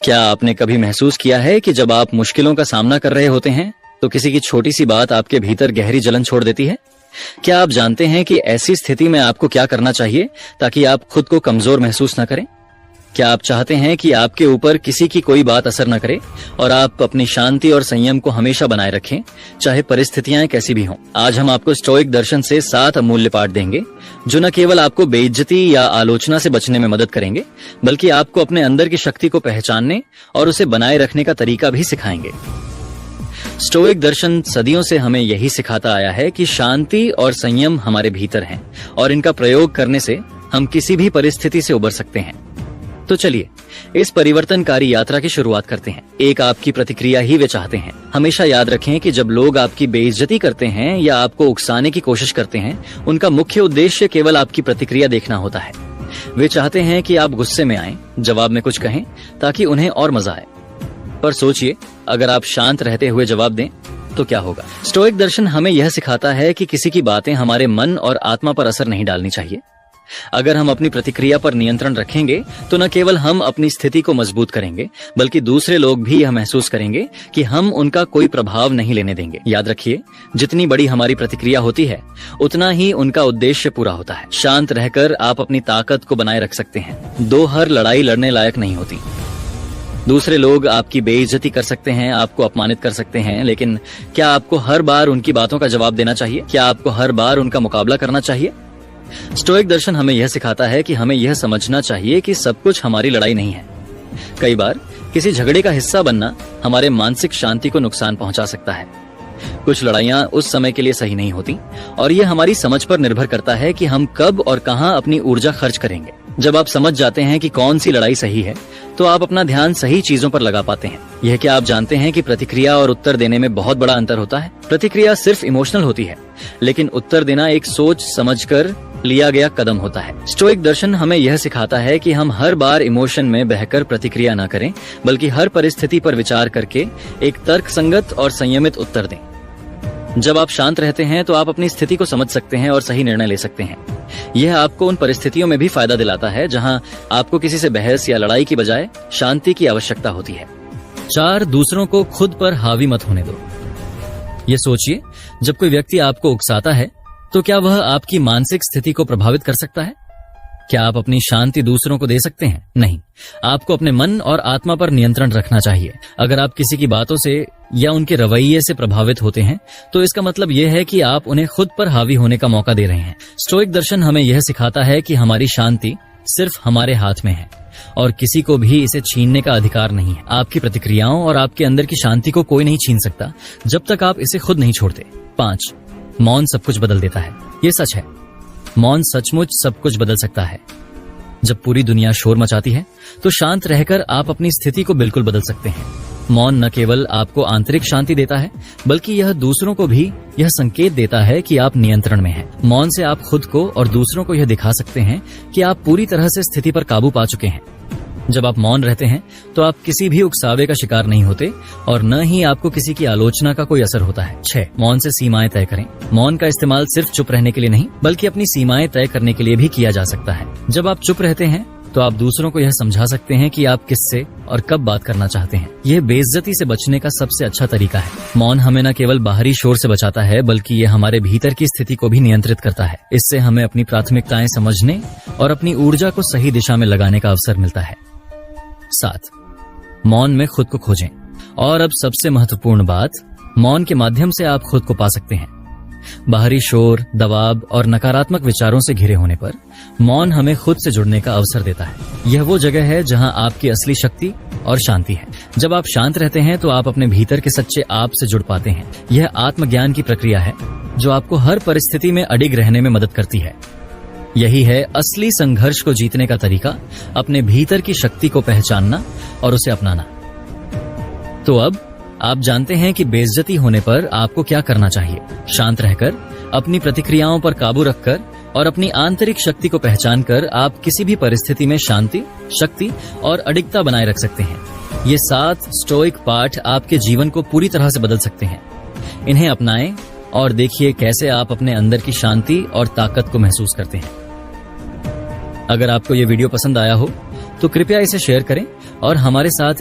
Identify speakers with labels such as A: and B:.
A: क्या आपने कभी महसूस किया है कि जब आप मुश्किलों का सामना कर रहे होते हैं तो किसी की छोटी सी बात आपके भीतर गहरी जलन छोड़ देती है? क्या आप जानते हैं कि ऐसी स्थिति में आपको क्या करना चाहिए ताकि आप खुद को कमजोर महसूस न करें? क्या आप चाहते हैं कि आपके ऊपर किसी की कोई बात असर न करे और आप अपनी शांति और संयम को हमेशा बनाए रखें, चाहे परिस्थितियां कैसी भी हों? आज हम आपको स्टोइक दर्शन से 7 अमूल्य पाठ देंगे जो न केवल आपको बेइज्जती या आलोचना से बचने में मदद करेंगे, बल्कि आपको अपने अंदर की शक्ति को पहचानने और उसे बनाए रखने का तरीका भी सिखाएंगे। स्टोइक दर्शन सदियों से हमें यही सिखाता आया है कि शांति और संयम हमारे भीतर हैं और इनका प्रयोग करने से हम किसी भी परिस्थिति से उबर सकते हैं। तो चलिए इस परिवर्तनकारी यात्रा की शुरुआत करते हैं। एक आपकी प्रतिक्रिया ही वे चाहते हैं। हमेशा याद रखें कि जब लोग आपकी बेइज्जती करते हैं या आपको उकसाने की कोशिश करते हैं, उनका मुख्य उद्देश्य केवल आपकी प्रतिक्रिया देखना होता है। वे चाहते हैं कि आप गुस्से में आएं, जवाब में कुछ कहें ताकि उन्हें और मजा आए। पर सोचिए, अगर आप शांत रहते हुए जवाब दें तो क्या होगा? स्टोइक दर्शन हमें यह सिखाता है कि किसी की बातें हमारे मन और आत्मा पर असर नहीं डालनी चाहिए। अगर हम अपनी प्रतिक्रिया पर नियंत्रण रखेंगे तो न केवल हम अपनी स्थिति को मजबूत करेंगे, बल्कि दूसरे लोग भी यह महसूस करेंगे कि हम उनका कोई प्रभाव नहीं लेने देंगे। याद रखिए, जितनी बड़ी हमारी प्रतिक्रिया होती है, उतना ही उनका उद्देश्य पूरा होता है। शांत रहकर आप अपनी ताकत को बनाए रख सकते हैं। दो हर लड़ाई लड़ने लायक नहीं होती। दूसरे लोग आपकी बेइज्जती कर सकते हैं, आपको अपमानित कर सकते हैं, लेकिन क्या आपको हर बार उनकी बातों का जवाब देना चाहिए? क्या आपको हर बार उनका मुकाबला करना चाहिए? स्टोइक दर्शन हमें यह सिखाता है कि हमें यह समझना चाहिए कि सब कुछ हमारी लड़ाई नहीं है। कई बार किसी झगड़े का हिस्सा बनना हमारे मानसिक शांति को नुकसान पहुंचा सकता है। कुछ लड़ाइयां उस समय के लिए सही नहीं होती और यह हमारी समझ पर निर्भर करता है कि हम कब और कहां अपनी ऊर्जा खर्च करेंगे। जब आप समझ जाते हैं कि कौन सी लड़ाई सही है, तो आप अपना ध्यान सही चीजों पर लगा पाते हैं। यह क्या आप जानते हैं कि प्रतिक्रिया और उत्तर देने में बहुत बड़ा अंतर होता है? प्रतिक्रिया सिर्फ इमोशनल होती है, लेकिन उत्तर देना एक सोच समझकर लिया गया कदम होता है। स्टोइक दर्शन हमें यह सिखाता है कि हम हर बार इमोशन में बहकर प्रतिक्रिया न करें, बल्कि हर परिस्थिति पर विचार करके एक तर्कसंगत और संयमित उत्तर दें। जब आप शांत रहते हैं तो आप अपनी स्थिति को समझ सकते हैं और सही निर्णय ले सकते हैं। यह आपको उन परिस्थितियों में भी फायदा दिलाता है जहां आपको किसी से बहस या लड़ाई की बजाय शांति की आवश्यकता होती है। 4, दूसरों को खुद पर हावी मत होने दो। ये सोचिए, जब कोई व्यक्ति आपको उकसाता है तो क्या वह आपकी मानसिक स्थिति को प्रभावित कर सकता है? क्या आप अपनी शांति दूसरों को दे सकते हैं? नहीं। आपको अपने मन और आत्मा पर नियंत्रण रखना चाहिए। अगर आप किसी की बातों से या उनके रवैये से प्रभावित होते हैं, तो इसका मतलब यह है कि आप उन्हें खुद पर हावी होने का मौका दे रहे हैं। स्टोइक दर्शन हमें यह सिखाता है कि हमारी शांति सिर्फ हमारे हाथ में है और किसी को भी इसे छीनने का अधिकार नहीं है। आपकी प्रतिक्रियाओं और आपके अंदर की शांति को कोई नहीं छीन सकता जब तक आप इसे खुद नहीं छोड़ते। 5, मौन सब कुछ बदल देता है। ये सच है, मौन सचमुच सब कुछ बदल सकता है। जब पूरी दुनिया शोर मचाती है तो शांत रहकर आप अपनी स्थिति को बिल्कुल बदल सकते हैं। मौन न केवल आपको आंतरिक शांति देता है, बल्कि यह दूसरों को भी यह संकेत देता है कि आप नियंत्रण में हैं। मौन से आप खुद को और दूसरों को यह दिखा सकते हैं कि आप पूरी तरह से स्थिति पर काबू पा चुके हैं। जब आप मौन रहते हैं तो आप किसी भी उकसावे का शिकार नहीं होते और न ही आपको किसी की आलोचना का कोई असर होता है। 6, मौन से सीमाएं तय करें। मौन का इस्तेमाल सिर्फ चुप रहने के लिए नहीं, बल्कि अपनी सीमाएं तय करने के लिए भी किया जा सकता है। जब आप चुप रहते हैं तो आप दूसरों को यह समझा सकते हैं कि आप किससे और कब बात करना चाहते हैं। यह बेइज्जती से बचने का सबसे अच्छा तरीका है। मौन हमें न केवल बाहरी शोर से बचाता है, बल्कि यह हमारे भीतर की स्थिति को भी नियंत्रित करता है। इससे हमें अपनी प्राथमिकताएं समझने और अपनी ऊर्जा को सही दिशा में लगाने का अवसर मिलता है। 7, मौन में खुद को खोजें। और अब सबसे महत्वपूर्ण बात, मौन के माध्यम से आप खुद को पा सकते हैं। बाहरी शोर, दबाव और नकारात्मक विचारों से घिरे होने पर मौन हमें खुद से जुड़ने का अवसर देता है। यह वो जगह है जहां आपकी असली शक्ति और शांति है। जब आप शांत रहते हैं तो आप अपने भीतर के सच्चे आप से जुड़ पाते हैं। यह आत्मज्ञान की प्रक्रिया है जो आपको हर परिस्थिति में अडिग रहने में मदद करती है। यही है असली संघर्ष को जीतने का तरीका, अपने भीतर की शक्ति को पहचानना और उसे अपनाना। तो अब आप जानते हैं कि बेइज्जती होने पर आपको क्या करना चाहिए। शांत रहकर, अपनी प्रतिक्रियाओं पर काबू रखकर और अपनी आंतरिक शक्ति को पहचानकर आप किसी भी परिस्थिति में शांति, शक्ति और अडिगता बनाए रख सकते हैं। ये 7 स्टोइक पाठ आपके जीवन को पूरी तरह से बदल सकते हैं। इन्हें अपनाएं और देखिए कैसे आप अपने अंदर की शांति और ताकत को महसूस करते हैं। अगर आपको ये वीडियो पसंद आया हो तो कृपया इसे शेयर करें और हमारे साथ